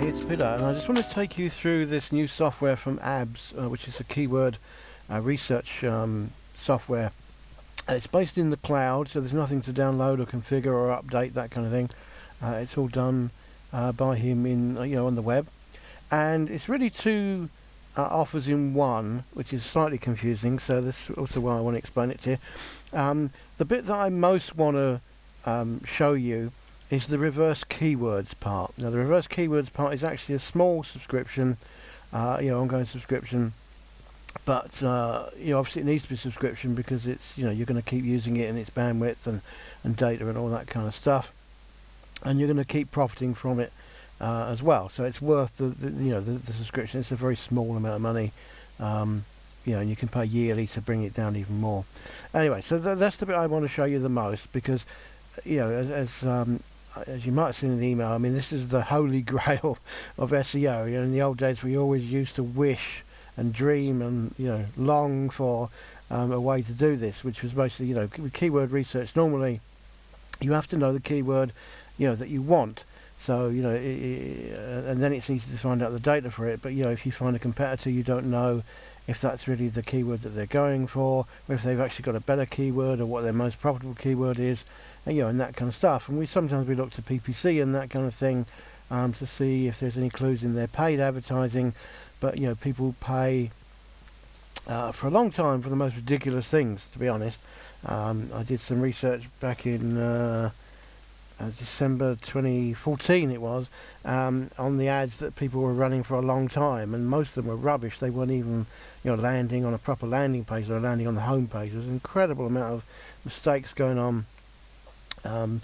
it's Peter, and I just want to take you through this new software from ABS, which is a keyword research software. It's based in the cloud, so there's nothing to download or configure or update, that kind of thing. It's all done by him in on the web, and it's really two offers in one, which is slightly confusing. So this is also why I want to explain it to you. The bit that I most want to show you is the reverse keywords part. Now the reverse keywords part is actually a small subscription, ongoing subscription, but obviously it needs to be a subscription because it's you're going to keep using it and its bandwidth and data and all that kind of stuff, and you're going to keep profiting from it as well. So it's worth the subscription. It's a very small amount of money, and you can pay yearly to bring it down even more. Anyway, so that's the bit I want to show you the most because as you might have seen in the email, I mean, this is the Holy Grail of SEO. In the old days, we always used to wish and dream and long for a way to do this, which was basically with keyword research. Normally, you have to know the keyword that you want. So and then it's easy to find out the data for it. But if you find a competitor, you don't know if that's really the keyword that they're going for, or if they've actually got a better keyword, or what their most profitable keyword is, and that kind of stuff. And sometimes we look to PPC and that kind of thing to see if there's any clues in their paid advertising. But people pay for a long time for the most ridiculous things, to be honest. I did some research back in December 2014 it was, on the ads that people were running for a long time, and most of them were rubbish. They weren't even landing on a proper landing page or landing on the home page. There was an incredible amount of mistakes going on, and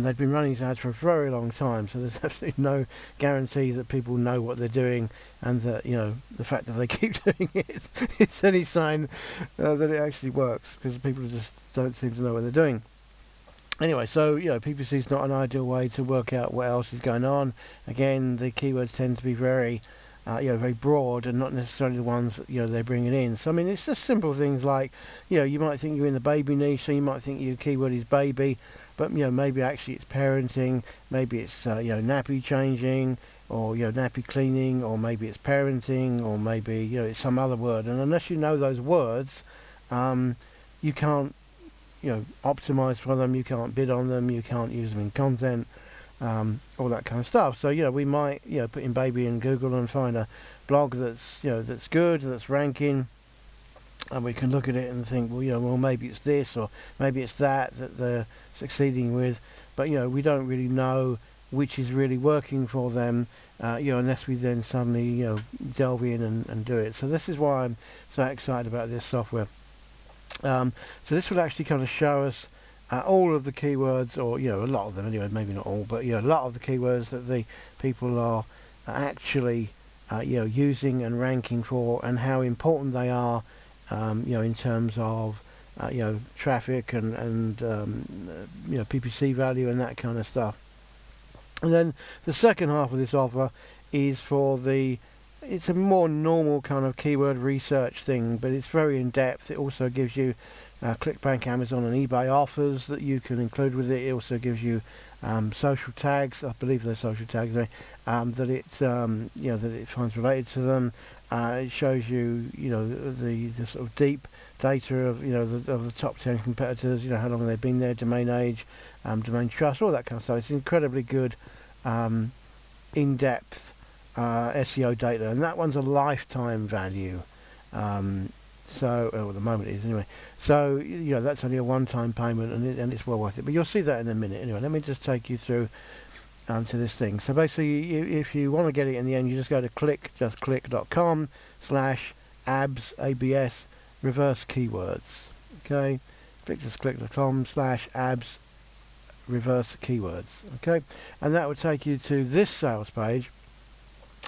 they'd been running these ads for a very long time, so there's absolutely no guarantee that people know what they're doing, and that the fact that they keep doing it is any sign that it actually works, because people just don't seem to know what they're doing. Anyway, so PPC is not an ideal way to work out what else is going on. Again, the keywords tend to be very very broad and not necessarily the ones that they're bringing in. So I mean, it's just simple things like you might think you're in the baby niche, so you might think your keyword is baby, but maybe actually it's parenting, maybe it's nappy changing, or nappy cleaning, or maybe it's parenting, or maybe it's some other word. And unless you know those words, you can't optimize for them, you can't bid on them, you can't use them in content, all that kind of stuff. So we might put in baby in Google and find a blog that's that's good, that's ranking, and we can look at it and think, well maybe it's this or maybe it's that they're succeeding with, but we don't really know which is really working for them, unless we then suddenly delve in and do it. So this is why I'm so excited about this software. So this will actually kind of show us all of the keywords, or a lot of them anyway, maybe not all, but a lot of the keywords that the people are actually using and ranking for, and how important they are in terms of traffic and PPC value and that kind of stuff. And then the second half of this offer is for it's a more normal kind of keyword research thing, but it's very in depth. It also gives you ClickBank, Amazon and eBay offers that you can include with it. It also gives you social tags, I believe they're social tags, that it finds related to them. It shows you the sort of deep data of of the top 10 competitors, how long they've been there, domain age, domain trust, all that kind of stuff. It's incredibly good in-depth SEO data, and that one's a lifetime value. So at the moment it is anyway. So that's only a one-time payment, and it's well worth it. But you'll see that in a minute. Anyway, let me just take you through to this thing. So basically, if you want to get it in the end, you just go to click.com/abs ABS reverse keywords. Okay, click.com/abs reverse keywords. Okay, and that would take you to this sales page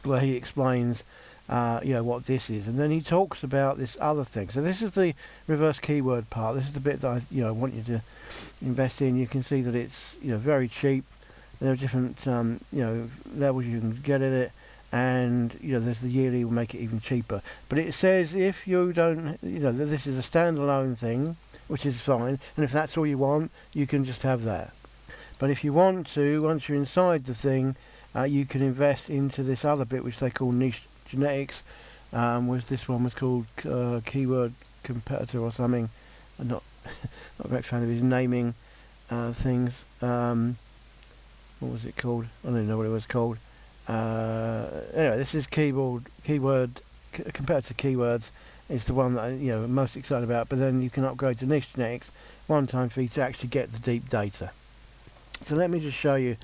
where he explains what this is, and then he talks about this other thing. So this is the reverse keyword part. This is the bit that I want you to invest in. You can see that it's very cheap. There are different levels you can get at it, and there's the yearly will make it even cheaper. But it says if you don't, that this is a standalone thing, which is fine, and if that's all you want, you can just have that. But if you want to, once you're inside the thing you can invest into this other bit which they call niche genetics. This one was called keyword competitor or something. I'm not not a great fan of his naming things. What was it called? I don't even know what it was called. Anyway, this is keyword competitor keywords. It's the one that I'm most excited about. But then you can upgrade to niche genetics, one-time fee to actually get the deep data. So let me just show you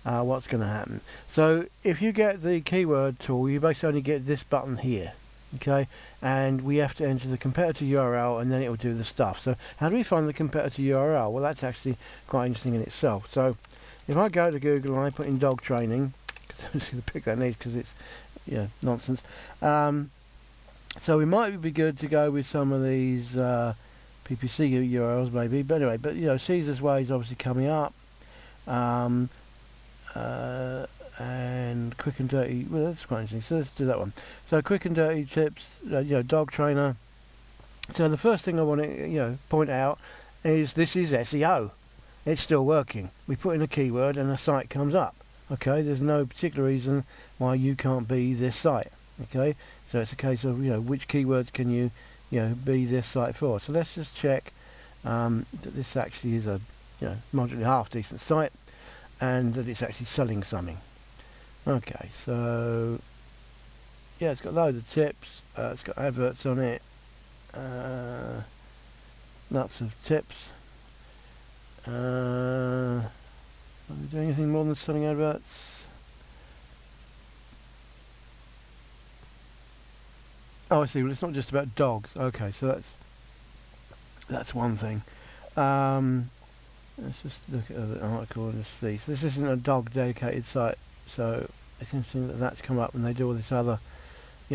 what's going to happen. So if you get the keyword tool, you basically only get this button here, okay, and we have to enter the competitor URL and then it will do the stuff. So how do we find the competitor URL? Well, that's actually quite interesting in itself. So if I go to Google and I put in dog training, because I'm just going to pick that niche because it's nonsense. So we might be good to go with some of these PPC URLs maybe, but anyway, Caesar's Way is obviously coming up. And quick and dirty, well, that's quite interesting, so let's do that one. So quick and dirty tips, dog trainer. So the first thing I want to point out is this is SEO. It's still working. We put in a keyword and a site comes up. Okay, there's no particular reason why you can't be this site. Okay, so it's a case of which keywords can you be this site for. So let's just check that this actually is a moderately half decent site and that it's actually selling something. Okay, so yeah, it's got loads of tips, it's got adverts on it, lots of tips. Are they doing anything more than selling adverts? Oh, I see. Well, it's not just about dogs. Okay, so that's one thing. Let's just look at the article and just see. So this isn't a dog dedicated site, so it's interesting that that's come up and they do all this other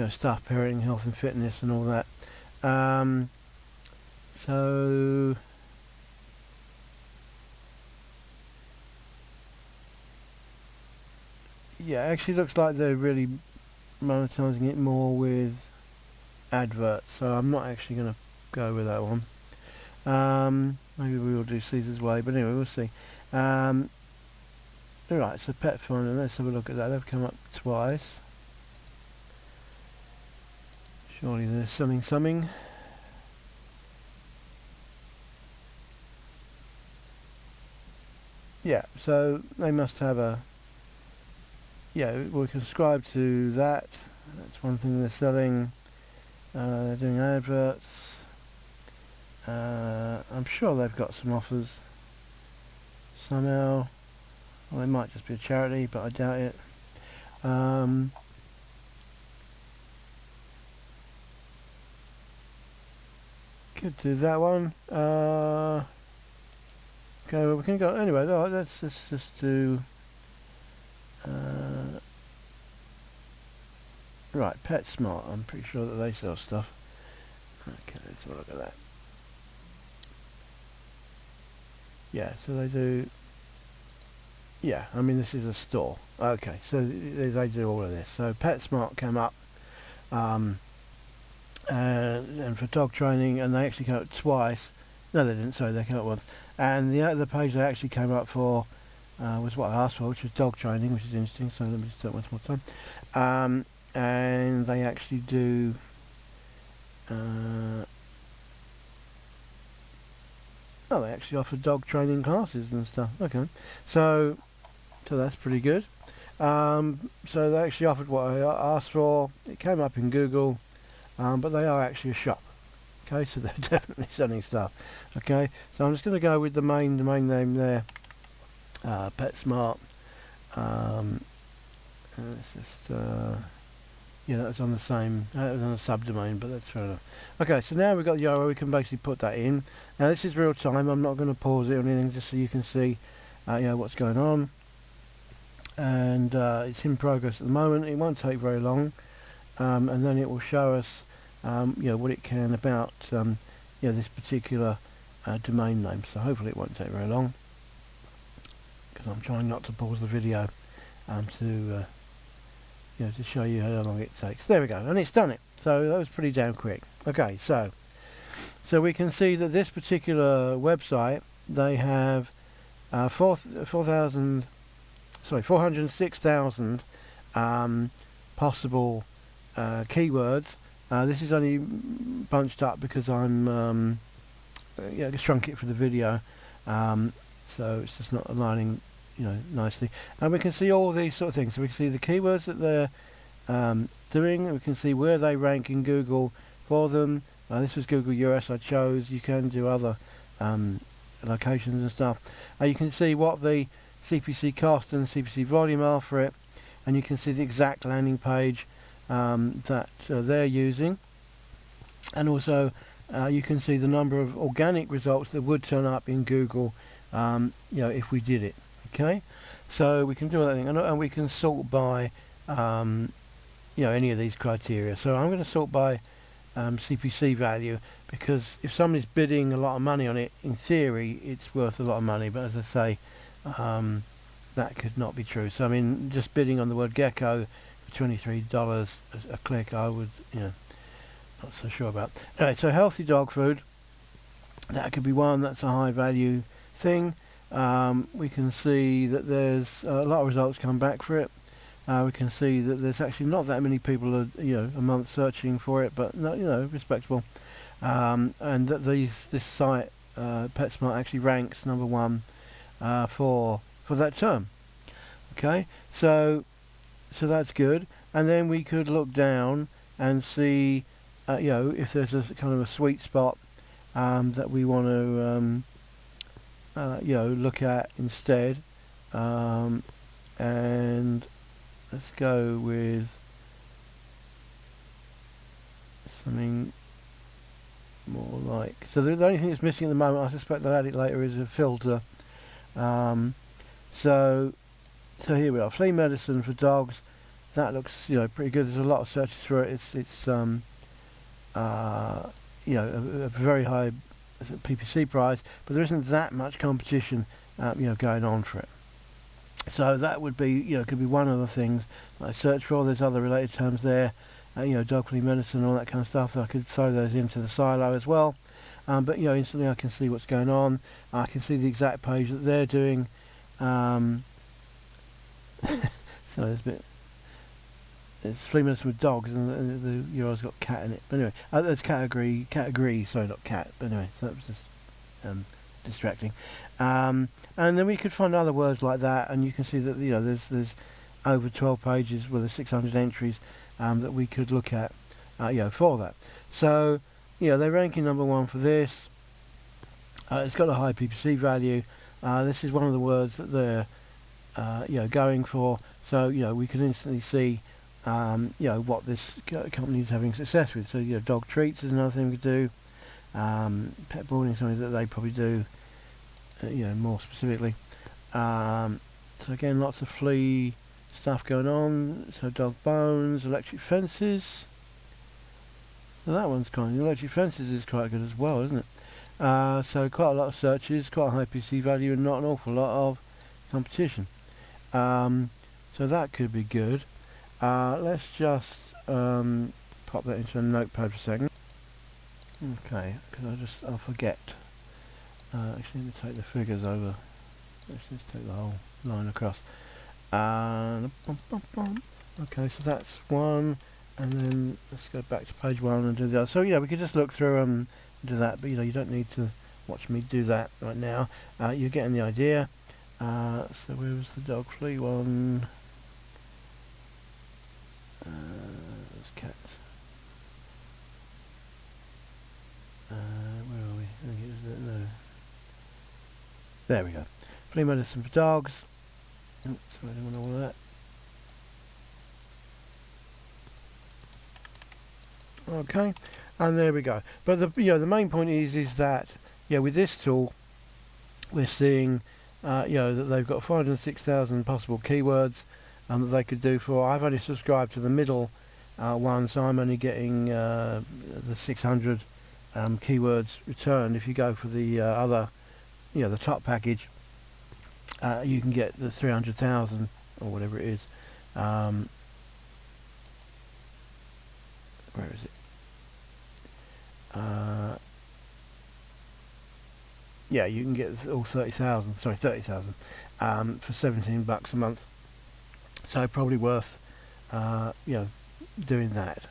stuff, parenting, health and fitness and all that. So yeah, it actually looks like they're really monetizing it more with adverts, so I'm not actually going to go with that one. Maybe we will do Caesar's Way, but anyway, we'll see. Alright, so Pet Finder, let's have a look at that. They've come up twice. Surely there's something. Yeah, so they must have a... Yeah, we can subscribe to that. That's one thing they're selling. They're doing adverts. I'm sure they've got some offers somehow. Well, it might just be a charity, but I doubt it. Could do that one. Okay, well, we can go anyway. Let's just do right. PetSmart. I'm pretty sure that they sell stuff. Okay, let's have a look at that. Yeah, so they do. Yeah, I mean this is a store. Okay, so they do all of this. So PetSmart came up, and for dog training, and they actually came up twice. No, they didn't. Sorry, they came up once. And the other page they actually came up for was what I asked for, which was dog training, which is interesting. So let me just do it once more time. And they actually do. Oh, they actually offer dog training classes and stuff. Okay, so that's pretty good. So they actually offered what I asked for. It came up in Google, but they are actually a shop. Okay, so they're definitely selling stuff. Okay, so I'm just going to go with the main name there, PetSmart. Let's just yeah, that was on the same. That was on a subdomain, but that's fair enough. Okay, so now we've got the URL. We can basically put that in. Now this is real time. I'm not going to pause it or anything, just so you can see, what's going on. And it's in progress at the moment. It won't take very long, and then it will show us, what it can about, this particular domain name. So hopefully it won't take very long, because I'm trying not to pause the video, to show you how long it takes. There we go, and it's done it. So that was pretty damn quick. Okay, so we can see that this particular website, they have 4,000 406,000 possible keywords. This is only bunched up because I'm yeah, I shrunk it for the video, so it's just not aligning, you know, nicely. And we can see all these sort of things. So we can see the keywords that they're doing. We can see where they rank in Google for them. This was Google US I chose. You can do other locations and stuff. You can see what the CPC cost and CPC volume are for it, and you can see the exact landing page that they're using, and also you can see the number of organic results that would turn up in Google, you know, if we did it. Okay, so we can do that thing, and we can sort by you know, any of these criteria. So I'm going to sort by CPC value, because if somebody's bidding a lot of money on it, in theory it's worth a lot of money, but as I say, that could not be true. So I mean, just bidding on the word gecko for $23 a click, I would, you know, not so sure about. Anyway, so healthy dog food, that could be one. That's a high value thing. We can see that there's a lot of results come back for it. We can see that there's actually not that many people, you know, a month searching for it, but no, you know, respectable. And that this site, PetSmart, actually ranks #1 for that term. Okay, so that's good. And then we could look down and see, you know, if there's a kind of a sweet spot that we want to, you know, look at instead. And let's go with something more like, so the only thing that's missing at the moment, I suspect they'll add it later, is a filter. So here we are, flea medicine for dogs. That looks, you know, pretty good. There's a lot of searches for it. It's you know, a very high PPC price, but there isn't that much competition, you know, going on for it. So that would be, you know, could be one of the things I search for. There's other related terms there, you know, dog flea medicine, all that kind of stuff. So I could throw those into the silo as well. But, you know, instantly I can see what's going on. I can see the exact page that they're doing. So there's a bit. It's flea medicine with dogs, and the URL's got cat in it. But anyway, there's category. Sorry, not cat. But anyway, so that was just distracting. And then we could find other words like that, and you can see that, you know, there's over 12 pages with 600 entries that we could look at, you know, for that. So, you know, they're ranking #1 for this. It's got a high PPC value. This is one of the words that they're, you know, going for. So, you know, we can instantly see, you know, what this company is having success with. So, you know, dog treats is another thing we could do. Pet boarding is something that they probably do, you know, more specifically. So again, lots of flea stuff going on. So dog bones, electric fences. So that one's kind of, electric fences is quite good as well, isn't it? So quite a lot of searches, quite a high PC value, and not an awful lot of competition. So that could be good. Let's just pop that into a notepad for a second. Okay, because I'll forget. Actually, let me take the figures over. Let's just take the whole line across. Okay, so that's one, and then let's go back to page 1 and do the other. So yeah, we could just look through and do that, but you know, you don't need to watch me do that right now. You're getting the idea. So where was the dog flea one? There's cats. Where are we? I think it was no. There we go. Flea medicine for dogs. Oops, sorry, I don't want all of that. Okay, and there we go. But the, you know, the main point is that, yeah, with this tool, we're seeing, you know, that they've got 406,000 possible keywords that they could do for. I've only subscribed to the middle one, so I'm only getting the 600 keywords returned. If you go for the other, you know, the top package, you can get the 300,000 or whatever it is. Where is it? Yeah, you can get all 30,000. Sorry, 30,000 for $17 a month. So probably worth doing that.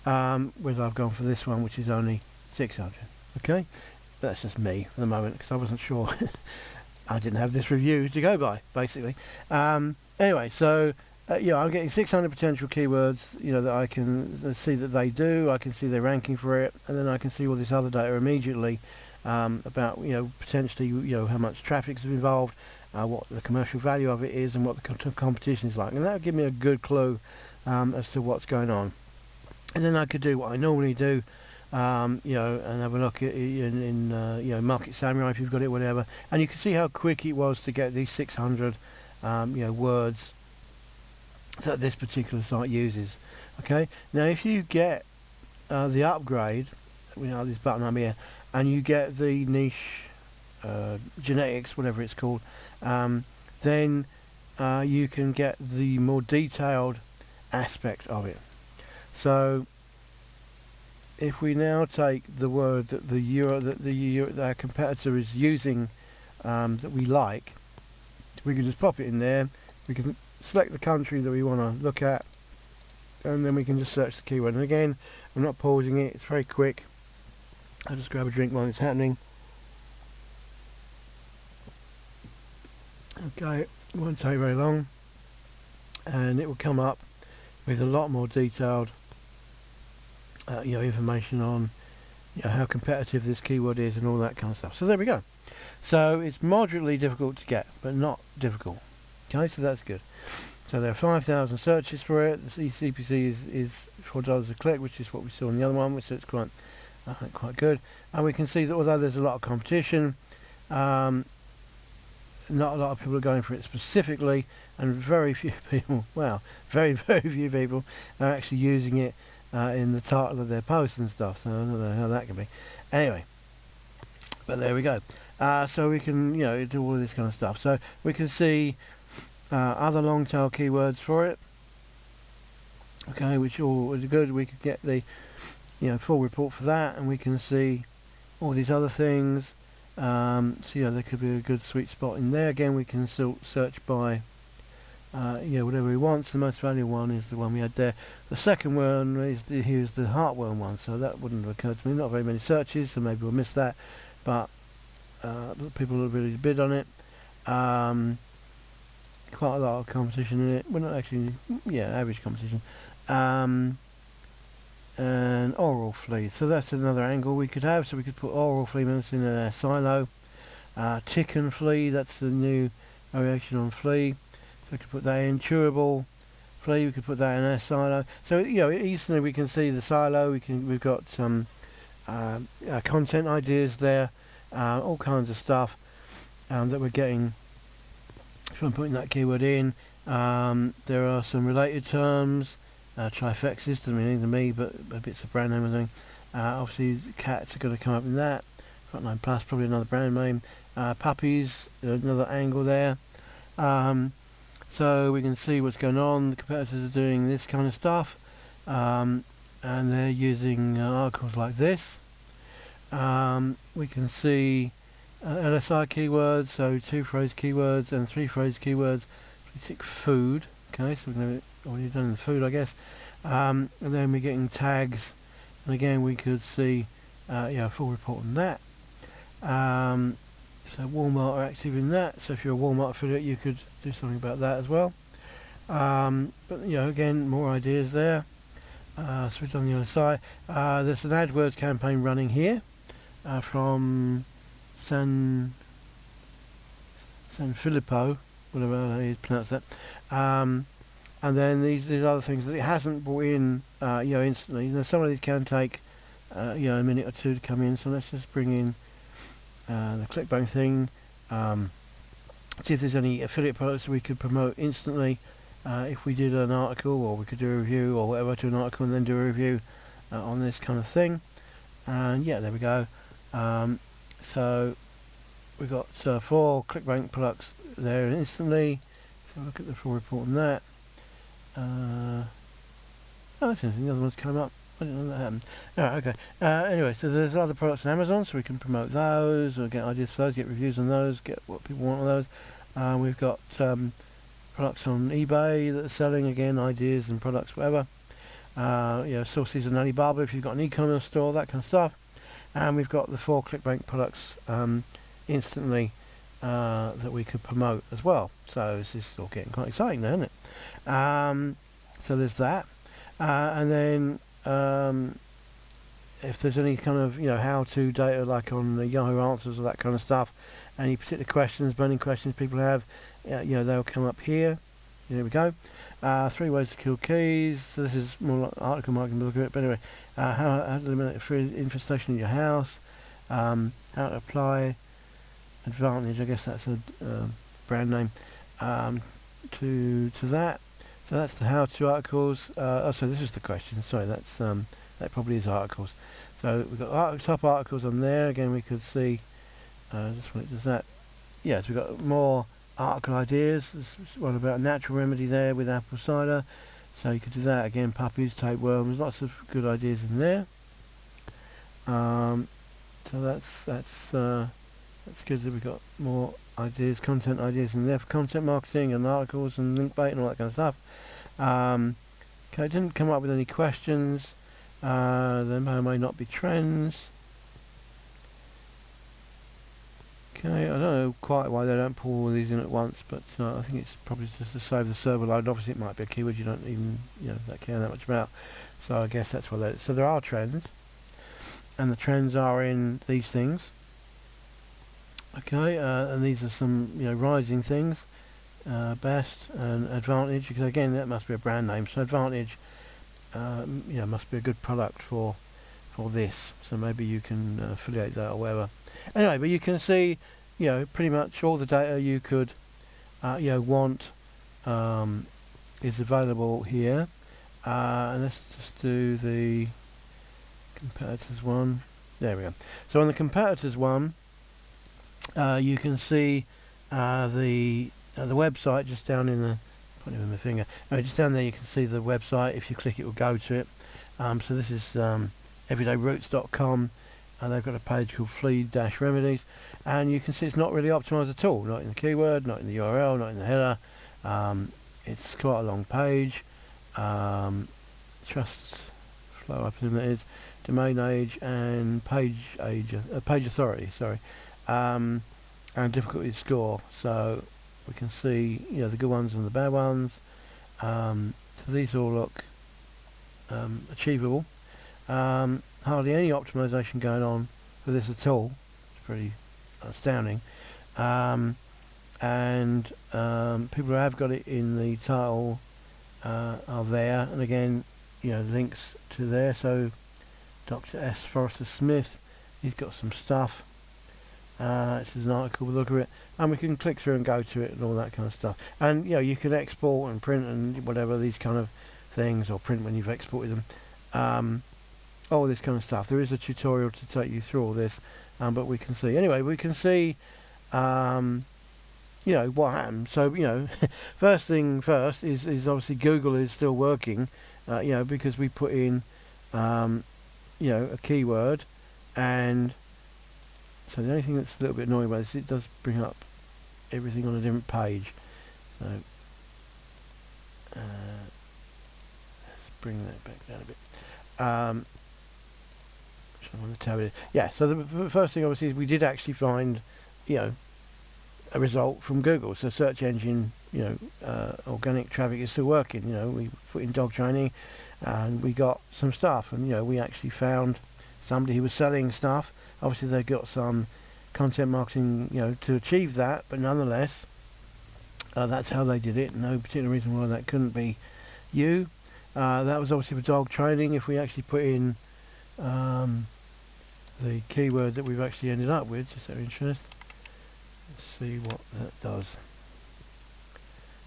Whereas I've gone for this one, which is only 600. Okay, but that's just me for the moment because I wasn't sure. I didn't have this review to go by, basically. Anyway, so I'm getting 600 potential keywords, that I can see that they do. I can see their ranking for it, and then I can see all this other data immediately about, potentially, how much traffic's involved, what the commercial value of it is, and what the competition is like, and that will give me a good clue as to what's going on. And then I could do what I normally do, and have a look at in Market Samurai if you've got it, whatever. And you can see how quick it was to get these 600, words that this particular site uses. Okay. Now, if you get the upgrade, this button up here, and you get the niche genetics, whatever it's called, then you can get the more detailed aspect of it. So if we now take the word that our competitor is using that we like, we can just pop it in there. We can select the country that we want to look at, and then we can just search the keyword. And again, I'm not pausing it, it's very quick. I'll just grab a drink while it's happening. Okay, it won't take very long, and it will come up with a lot more detailed information on how competitive this keyword is and all that kind of stuff. So there we go. So it's moderately difficult to get, but not difficult. Okay, so that's good. So there are 5,000 searches for it. The CPC is $4 a click, which is what we saw in the other one, so it's quite good. And we can see that although there's a lot of competition, not a lot of people are going for it specifically, and very few people, very few people are actually using it in the title of their posts and stuff. So I don't know how that can be. Anyway, but there we go. So we can do all of this kind of stuff. So we can see other long tail keywords for it. Okay, which all is good. We could get the full report for that, and we can see all these other things. So there could be a good sweet spot in there. Again, we can search by whatever we want. So the most valuable one is the one we had there. The second one is here's the heartworm one, so that wouldn't have occurred to me. Not very many searches, so maybe we'll miss that, but people really bid on it. Quite a lot of competition in it. Well, not actually, average competition. And oral flea, so that's another angle we could have. So we could put oral flea medicine in a silo. Tick and flea, that's the new variation on flea. So we could put that in. Chewable flea, we could put that in a silo. So easily we can see the silo. We've got some content ideas there, all kinds of stuff that we're getting from putting that keyword in. There are some related terms. Trifexis doesn't mean anything to me, but it's a brand name or something. Obviously cats are going to come up in that. Frontline Plus, probably another brand name. Puppies, another angle there. So we can see what's going on. The competitors are doing this kind of stuff, and they're using articles like this. We can see LSI keywords, so 2 phrase keywords and 3 phrase keywords. We tick food. Okay, so we're going to already done the food, I guess. And then we're getting tags, and again we could see a full report on that. So Walmart are active in that, so if you're a Walmart affiliate you could do something about that as well. But again, more ideas there. So we've done the other side. There's an AdWords campaign running here from San Filippo, whatever you pronounce that. And then these other things that it hasn't brought in instantly. Now some of these can take a minute or two to come in, so let's just bring in the ClickBank thing, see if there's any affiliate products we could promote instantly if we did an article, or we could do a review or whatever to an article and then do a review on this kind of thing. And there we go. So we've got 4 ClickBank products there instantly. So look at the full report on that. Oh, that's interesting. The other ones came up. I didn't know that happened. Alright, okay. Anyway, so there's other products on Amazon, so we can promote those, or get ideas for those, get reviews on those, get what people want on those. We've got products on eBay that are selling, again, ideas and products, whatever. Sources on Alibaba if you've got an e-commerce store, that kind of stuff. And we've got the 4 ClickBank products instantly that we could promote as well. So this is all getting quite exciting now, isn't it? So there's that. And then if there's any kind of how-to data like on the Yahoo Answers or that kind of stuff, any particular questions, burning questions people have, they'll come up here. Here we go. 3 ways to kill keys. So this is more like article marketing, look at it. But anyway, how to eliminate free infestation in your house. How to apply advantage. I guess that's a brand name to that. So that's the how-to articles. So this is the question. Sorry, that's that probably is articles. So we've got top articles on there. Again, we could see just when it does that. Yes, we've got more article ideas. There's one about a natural remedy there with apple cider. So you could do that again. Puppies, tapeworms. Lots of good ideas in there. So that's good that we've got more ideas, content ideas in there for content marketing and articles and link bait and all that kind of stuff. Okay, it didn't come up with any questions. There may or may not be trends. Okay, I don't know quite why they don't pull all these in at once, but I think it's probably just to save the server load. Obviously it might be a keyword you don't even care that much about, so I guess that's why they. So there are trends, and the trends are in these things. Okay, and these are some rising things, best and advantage, because again that must be a brand name. So advantage, must be a good product for this. So maybe you can affiliate that or whatever. Anyway, but you can see, pretty much all the data you could, want is available here. And let's just do the competitors one. There we go. So on the competitors one, you can see the website just down in the. Put it with my finger. Just down there, you can see the website. If you click, it will go to it. So this is everydayroots.com. They've got a page called flea-remedies, and you can see it's not really optimized at all. Not in the keyword, not in the URL, not in the header. It's quite a long page. Trust flow, I presume that is. Domain age and page authority. Sorry, and difficulty to score. So we can see the good ones and the bad ones. So these all look achievable. Hardly any optimization going on for this at all. It's pretty astounding. And people who have got it in the title are there, and again links to there. So Dr. S. Forrester Smith, he's got some stuff. This is an article, we'll look at it, and we can click through and go to it and all that kind of stuff. And you can export and print and whatever, these kind of things, or print when you've exported them. All this kind of stuff. There is a tutorial to take you through all this, but we can see. Anyway, we can see, what happened. So, first thing first is obviously Google is still working, because we put in, a keyword, and so the only thing that's a little bit annoying about this, it does bring up everything on a different page. So, let's bring that back down a bit. On the tab here. Yeah, so the first thing obviously is we did actually find a result from Google. So search engine organic traffic is still working. We put in dog training and we got some stuff, and we actually found somebody who was selling stuff. Obviously they got some content marketing to achieve that, but nonetheless that's how they did it. No particular reason why that couldn't be you. That was obviously for dog training. If we actually put in the keyword that we've actually ended up with, just out of interest, let's see what that does.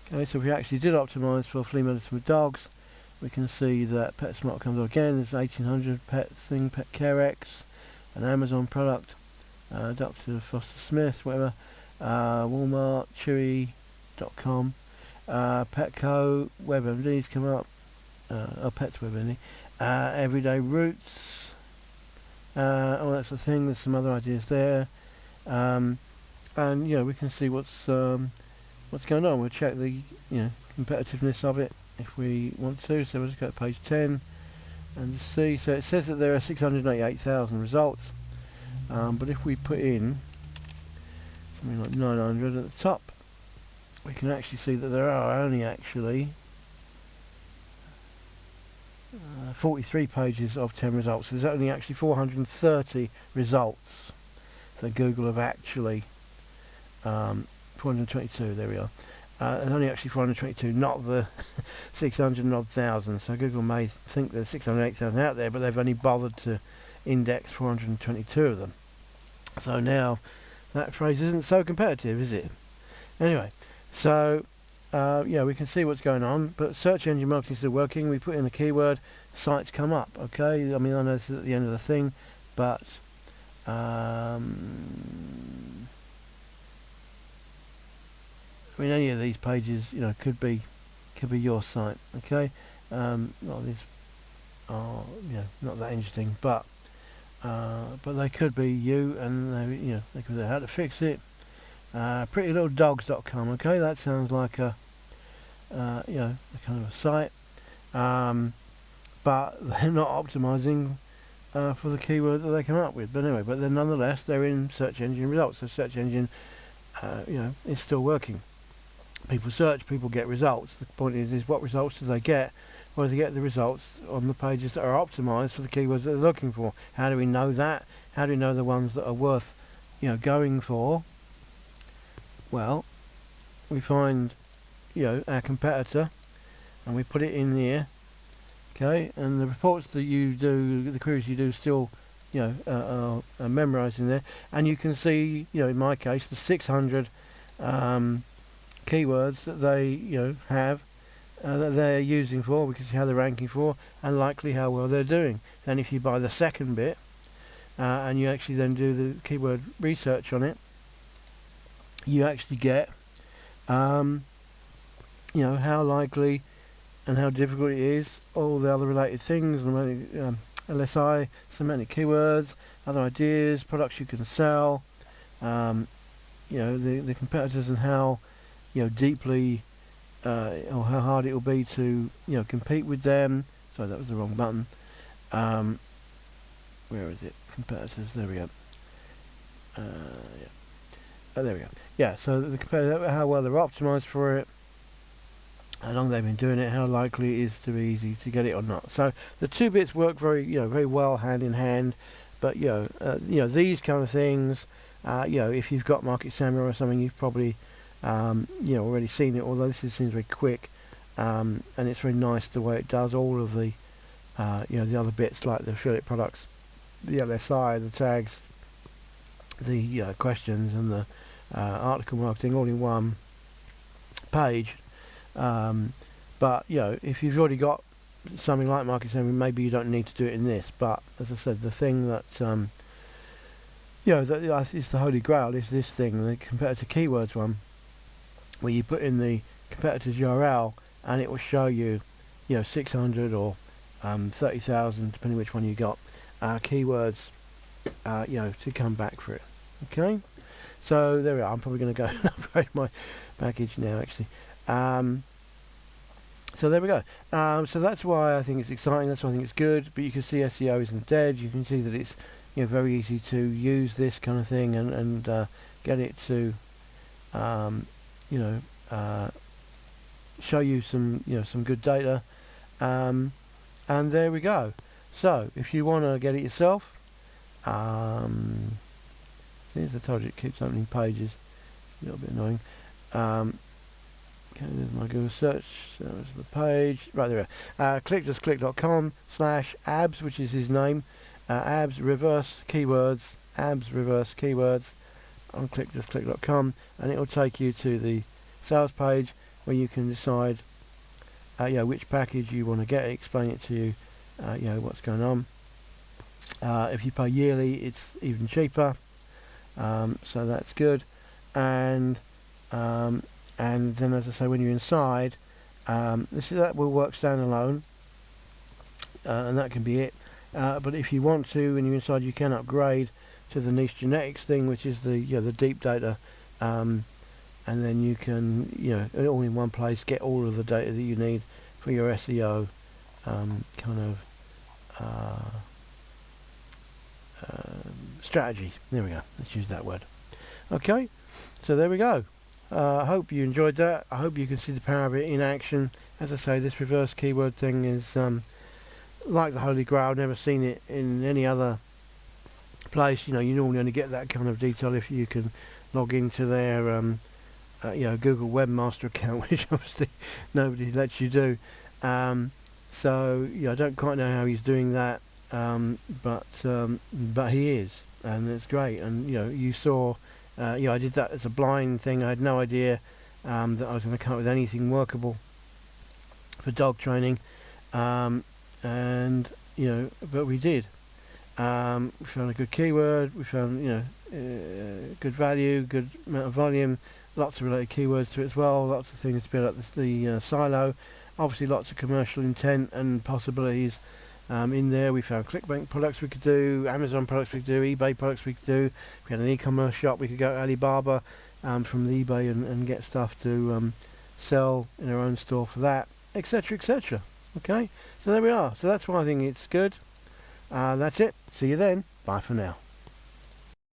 Okay, so if we actually did optimize for flea medicine with dogs, we can see that PetSmart comes up again. There's 1800 pet thing, Pet CareX, an Amazon product, Dr. Foster Smith, whatever, Walmart, Chewy.com, Petco, WebMD's come up, Pets WebMD, Everyday Roots, all that sort of thing. There's some other ideas there, and we can see what's what's going on. We'll check the competitiveness of it if we want to. So we'll just go to page 10 and just see. So it says that there are 688,000 results, but if we put in something like 900 at the top, we can actually see that there are only actually 43 pages of 10 results. So there's only actually 430 results that Google have actually 422, there we are. There's only actually 422, not the 600 odd thousand. So Google may think there's 608,000 out there, but they've only bothered to index 422 of them. So now that phrase isn't so competitive, is it? Anyway, so yeah, we can see what's going on, but search engine marketing is still working. We put in a keyword, sites come up. Okay, I mean, I know this is at the end of the thing, but I mean, any of these pages, could be your site. Okay, not these are not that interesting, but they could be you, and they could be how to fix it. PrettyLittleDogs.com. Okay, that sounds like a a kind of a site, but they're not optimizing for the keyword that they come up with. But anyway, then nonetheless they're in search engine results. So search engine, is still working. People search, people get results. The point is what results do they get? Well, they get the results on the pages that are optimized for the keywords that they're looking for. How do we know that? How do we know the ones that are worth going for? Well, we find our competitor and we put it in here, okay, and the reports that you do, the queries you do, still are memorized in there, and you can see in my case the 600 keywords that they have that they're using for. We can see how they're ranking for and likely how well they're doing. Then if you buy the second bit and you actually then do the keyword research on it, you actually get how likely and how difficult it is, all the other related things, LSI, semantic keywords, other ideas, products you can sell, the competitors, and how deeply or how hard it will be to compete with them. Sorry, that was the wrong button. Where is it? Competitors. There we go. Yeah. Oh, there we go. Yeah. So the competitor, how well they're optimized for it, how long they've been doing it, how likely it is to be easy to get it or not. So the two bits work very well hand in hand. But these kind of things, if you've got Market Samurai or something, you've probably already seen it. Although this seems very quick, and it's very nice the way it does all of the the other bits like the affiliate products, the LSI, the tags, the questions, and the article marketing all in one page. But if you've already got something like Market Samurai, maybe you don't need to do it in this. But as I said, the thing that that is the Holy Grail is this thing, the competitor keywords one, where you put in the competitor's URL and it will show you 600 or 30,000, depending which one you got, keywords to come back for it. Okay, so there we are. I'm probably going to go and upgrade my package now actually. So there we go. So that's why I think it's exciting, that's why I think it's good. But you can see SEO isn't dead. You can see that it's very easy to use this kind of thing and get it to show you some good data, and there we go. So if you want to get it yourself, see, as I told you, it keeps opening pages, a little bit annoying. Okay, there's my Google search. There's the page right there. clickjustclick.com/abs, which is his name. Abs reverse keywords. Abs reverse keywords on clickjustclick.com, and it will take you to the sales page where you can decide which package you want to get. Explain it to you, what's going on. If you pay yearly, it's even cheaper, so that's good. And then, as I say, when you're inside, that will work standalone, and that can be it. But if you want to, when you're inside, you can upgrade to the niche genetics thing, which is the the deep data and then you can, all in one place, get all of the data that you need for your SEO kind of strategy. There we go. Let's use that word. Okay, so there we go. I hope you enjoyed that. I hope you can see the power of it in action. As I say, this reverse keyword thing is like the Holy Grail. I've never seen it in any other place. You normally only get that kind of detail if you can log into their Google Webmaster account, which obviously nobody lets you do. So I don't quite know how he's doing that, but he is, and it's great. And you saw, I did that as a blind thing. I had no idea that I was going to come up with anything workable for dog training, and but we did. We found a good keyword. We found good value, good amount of volume, lots of related keywords to it as well. Lots of things to build up the silo. Obviously, lots of commercial intent and possibilities in there. We found ClickBank products we could do, Amazon products we could do, eBay products we could do. If we had an e-commerce shop, we could go to Alibaba from the eBay and get stuff to sell in our own store for that, etc., etc. Okay, so there we are. So that's why I think it's good. That's it. See you then. Bye for now.